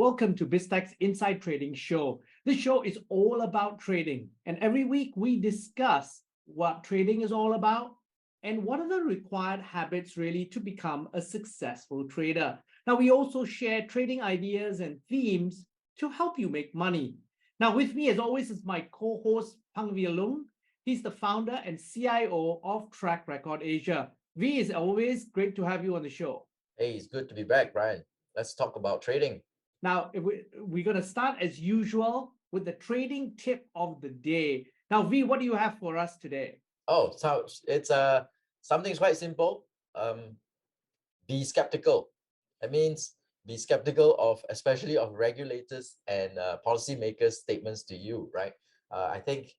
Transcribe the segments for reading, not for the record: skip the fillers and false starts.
welcome to BizTech's Inside Trading Show. This show is all about trading, and every week we discuss what trading is all about and what are the required habits really to become a successful trader. Now, we also share trading ideas and themes to help you make money. Now, with me, as always, is my co-host, Pang Vialung. He's the founder and CIO of Track Record Asia. V, is always great to have you on the show. Hey, it's good to be back, Brian. Let's talk about trading. Now, we're going to start as usual with the trading tip of the day. Now, V, what do you have for us today? Oh, so it's something quite simple. Be skeptical. It means be skeptical of, especially of regulators and policymakers' statements to you, right? I think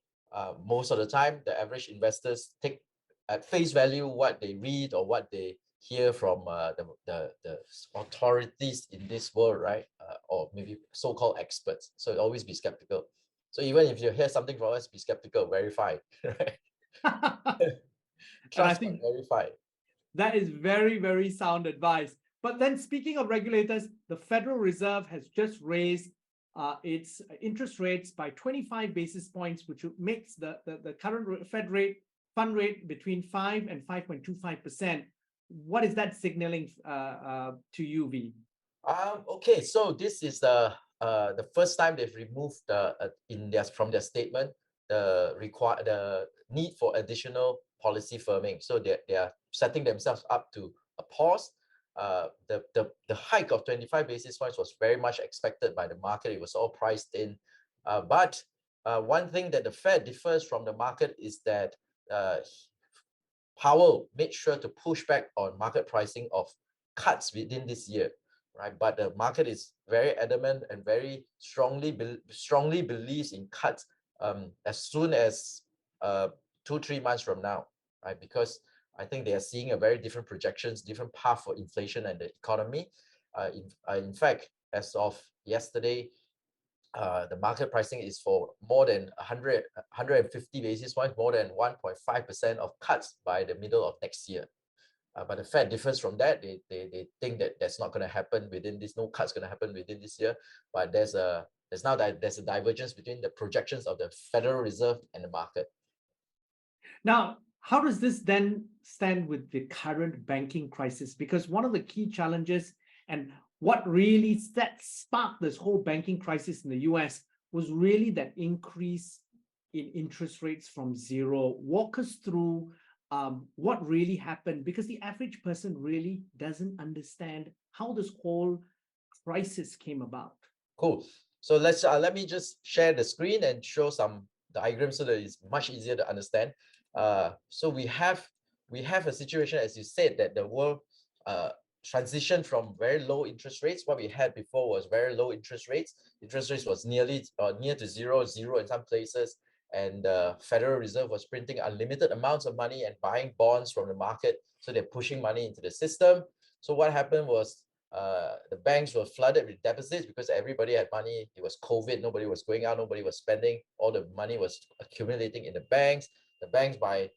most of the time, the average investors take at face value what they read or what they hear from the authorities in this world, right? Or maybe so-called experts. So always be skeptical. So even if you hear something from us, be skeptical, verify, right? And I Trust but think verify. that is very, very sound advice. But then speaking of regulators, the Federal Reserve has just raised its interest rates by 25 basis points, which makes the current fund rate between 5 and 5.25%. What is that signaling to you, V? Okay, so this is the first time they've removed from their statement the need for additional policy firming. So they are setting themselves up to a pause. The hike of 25 basis points was very much expected by the market. It was all priced in. But one thing that the Fed differs from the market is that Powell made sure to push back on market pricing of cuts within this year, right? But the market is very adamant and very strongly believes in cuts as soon as 2-3 months from now, right? Because I think they are seeing a very different projections, different path for inflation and the economy. In fact, as of yesterday, the market pricing is for more than 150 basis points, more than 1.5% of cuts by the middle of next year. But the Fed differs from that. They think that that's not going to happen within this, no cuts going to happen within this year. But there's a divergence between the projections of the Federal Reserve and the market. Now, how does this then stand with the current banking crisis? Because one of the key challenges and what really sparked this whole banking crisis in the US was really that increase in interest rates from zero. Walk us through what really happened, because the average person really doesn't understand how this whole crisis came about. Cool. So let me just share the screen and show some diagrams so that it's much easier to understand. So we have a situation, as you said, that the world transition from very low interest rates. What we had before was very low interest rates. Interest rates was near to zero in some places, and the Federal Reserve was printing unlimited amounts of money and buying bonds from the market. So they're pushing money into the system. So what happened was the banks were flooded with deficits because everybody had money. It was COVID. Nobody was going out. Nobody was spending. All the money was accumulating in the banks. The banks, by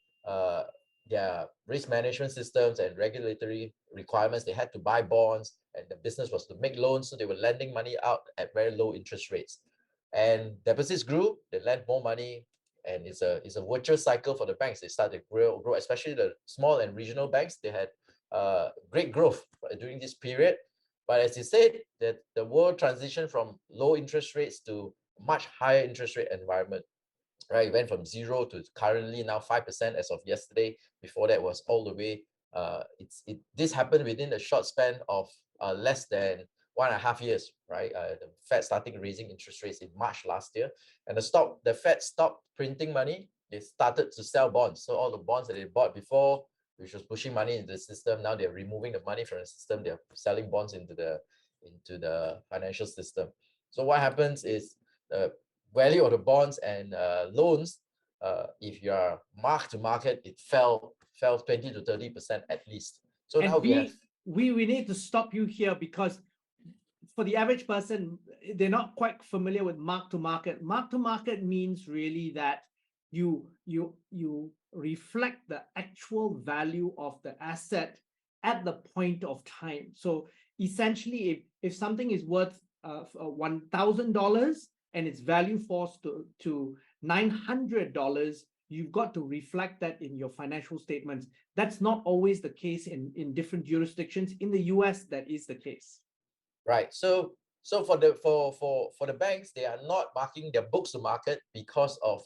their risk management systems and regulatory requirements, they had to buy bonds, and the business was to make loans. So they were lending money out at very low interest rates. And deposits grew, they lent more money, and it's a virtuous cycle for the banks. They started to grow, especially the small and regional banks. They had great growth during this period. But as you said, that the world transitioned from low interest rates to much higher interest rate environment. Right, it went from 0 to currently now 5% as of yesterday. Before that was all the way. This happened within a short span of less than 1.5 years. Right, the Fed started raising interest rates in March last year, and the Fed stopped printing money. They started to sell bonds. So all the bonds that they bought before, which was pushing money into the system, now they're removing the money from the system. They're selling bonds into the financial system. So what happens is value of the bonds and loans, if you are mark to market, it fell 20 to 30% at least. So and now we need to stop you here, because for the average person, they're not quite familiar with mark to market. Mark to market means really that you reflect the actual value of the asset at the point of time. So essentially, if something is worth $1,000 and its value falls to $900, you've got to reflect that in your financial statements. That's not always the case in different jurisdictions. In the US, that is the case. Right. So for the banks, they are not marking their books to market because of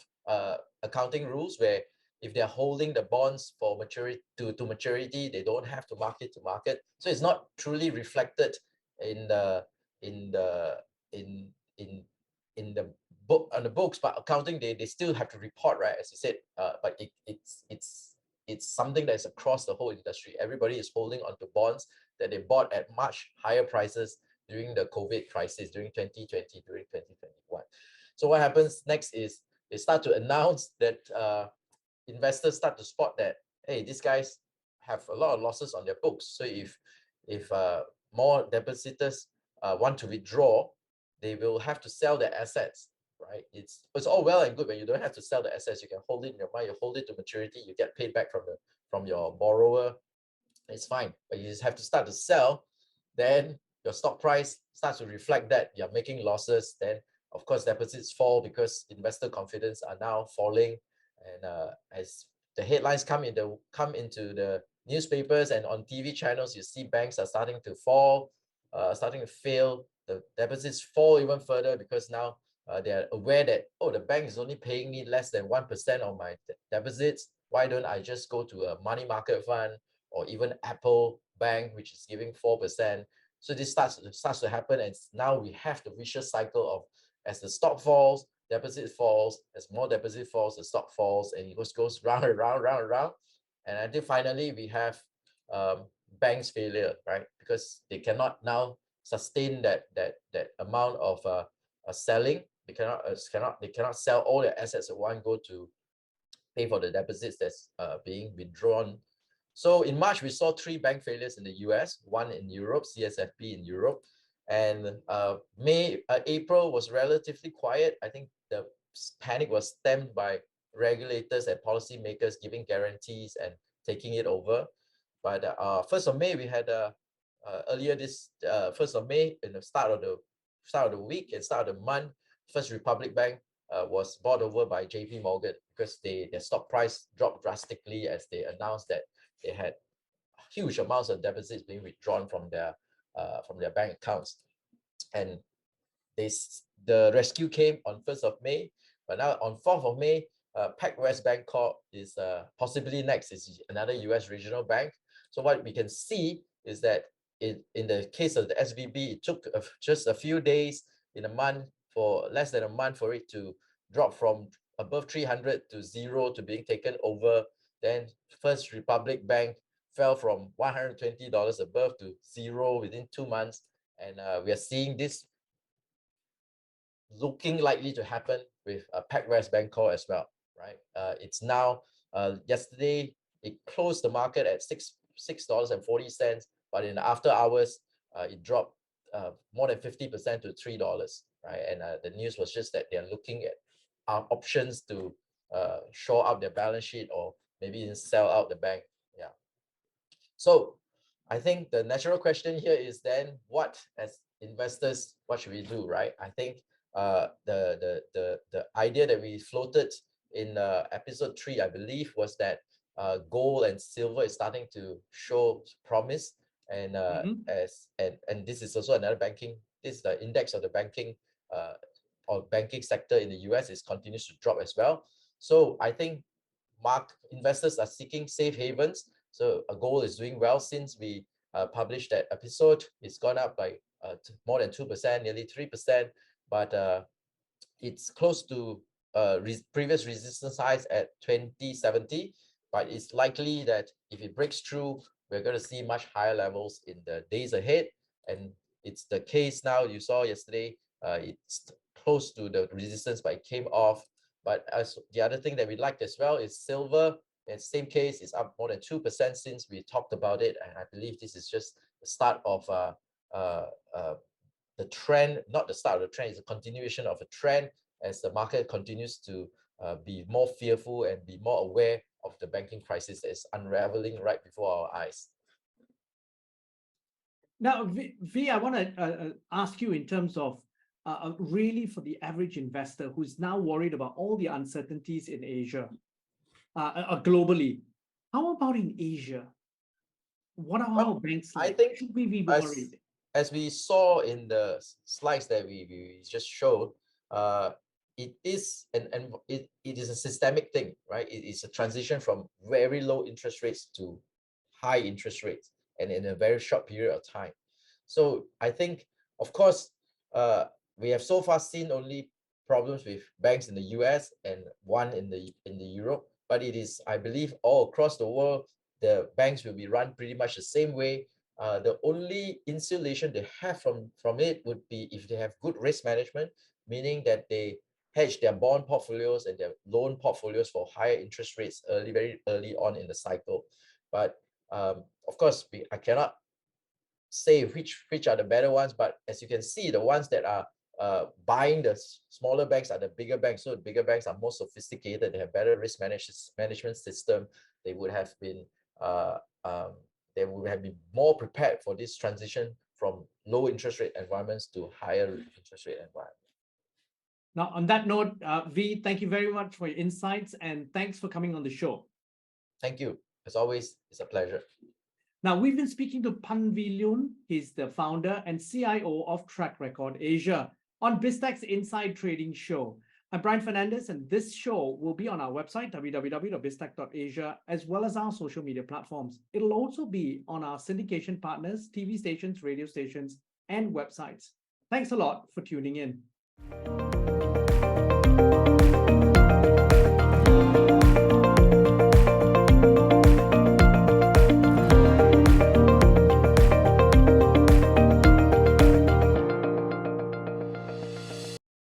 accounting rules, where if they're holding the bonds for maturity to maturity, they don't have to market to market. So it's not truly reflected in the in the in in in the book on the books, but accounting they still have to report, right? As you said, but it's something that is across the whole industry. Everybody is holding onto bonds that they bought at much higher prices during the COVID crisis, during 2020, during 2021. So what happens next is they start to announce that investors start to spot that, hey, these guys have a lot of losses on their books. So if more depositors want to withdraw, they will have to sell their assets, right? It's all well and good when you don't have to sell the assets. You can hold it in your mind, you hold it to maturity, you get paid back from your borrower. It's fine, but you just have to start to sell. Then your stock price starts to reflect that you're making losses. Then of course deposits fall because investor confidence are now falling, and as the headlines come into the newspapers and on TV channels, you see banks are starting to fall, starting to fail. The deposits fall even further because now they're aware that, oh, the bank is only paying me less than 1% of my deposits. Why don't I just go to a money market fund or even Apple Bank, which is giving 4%? So this starts to happen, and now we have the vicious cycle of, as the stock falls, deposit falls. As more deposit falls, the stock falls, and it goes round and round, round and round, and until finally we have banks failure, right? Because they cannot now sustain that amount of selling. They cannot sell all their assets at one go to pay for the deposits that's being withdrawn. So in March, we saw 3 bank failures in the US, one in Europe, CSFB in Europe, and April was relatively quiet. I think the panic was stemmed by regulators and policymakers giving guarantees and taking it over. But 1st of May, we had earlier this 1st of May, in the start of the week and start of the month, First Republic Bank was bought over by JP Morgan because their stock price dropped drastically as they announced that they had huge amounts of deposits being withdrawn from their bank accounts. And the rescue came on 1st of May, but now on 4th of May, PacWest Bank Corp is possibly next. Is another US regional bank. So what we can see is that in the case of the SVB, it took just a few days, in a month, for less than a month, for it to drop from above 300 to 0 to being taken over. Then First Republic Bank fell from $120 above to 0 within 2 months. And we are seeing this looking likely to happen with PacWest Bank Corp as well, right? It's now, yesterday, it closed the market at $6.40, but in the after hours, it dropped more than 50% to $3, right? And the news was just that they're looking at options to shore up their balance sheet or maybe even sell out the bank. Yeah. So I think the natural question here is then, what as investors, what should we do, right? I think the idea that we floated in episode 3, I believe, was that gold and silver is starting to show promise, and and this is also another banking. This is the index of the banking or banking sector in the US is continues to drop as well. So I think investors are seeking safe havens. So gold is doing well since we published that episode. It's gone up by more than 2%, nearly 3%, but it's close to previous resistance highs at 2070. But it's likely that if it breaks through, we're going to see much higher levels in the days ahead. And it's the case now. You saw yesterday, it's close to the resistance, but it came off. But as the other thing that we liked as well is silver. In the same case, it's up more than 2% since we talked about it. And I believe this is just the start of the trend, not the start of the trend, it's a continuation of a trend as the market continues to be more fearful and be more aware of the banking crisis that is unraveling right before our eyes. Now, I want to ask you in terms of really for the average investor who's now worried about all the uncertainties in Asia, globally. How about in Asia? What are our Well, banks I like? think Should we be as worried? as we saw in the slides that we just showed, uh, it is it is a systemic thing, right? It is a transition from very low interest rates to high interest rates, and in a very short period of time. So I think, of course, we have so far seen only problems with banks in the US and one in the Europe, but it is, I believe, all across the world, the banks will be run pretty much the same way. The only insulation they have from it would be if they have good risk management, meaning that they hedge their bond portfolios and their loan portfolios for higher interest rates very early on in the cycle. But of course, I cannot say which are the better ones, but as you can see, the ones that are buying the smaller banks are the bigger banks. So the bigger banks are more sophisticated. They have better risk management system. They would have been uh, um, they would have been more prepared for this transition from low interest rate environments to higher interest rate environment. Now, on that note, thank you very much for your insights and thanks for coming on the show. Thank you. As always, it's a pleasure. Now, we've been speaking to Pan Vi Lun. He's the founder and CIO of Track Record Asia on BizTech's Inside Trading Show. I'm Brian Fernandez, and this show will be on our website, www.biztech.asia, as well as our social media platforms. It'll also be on our syndication partners, TV stations, radio stations, and websites. Thanks a lot for tuning in.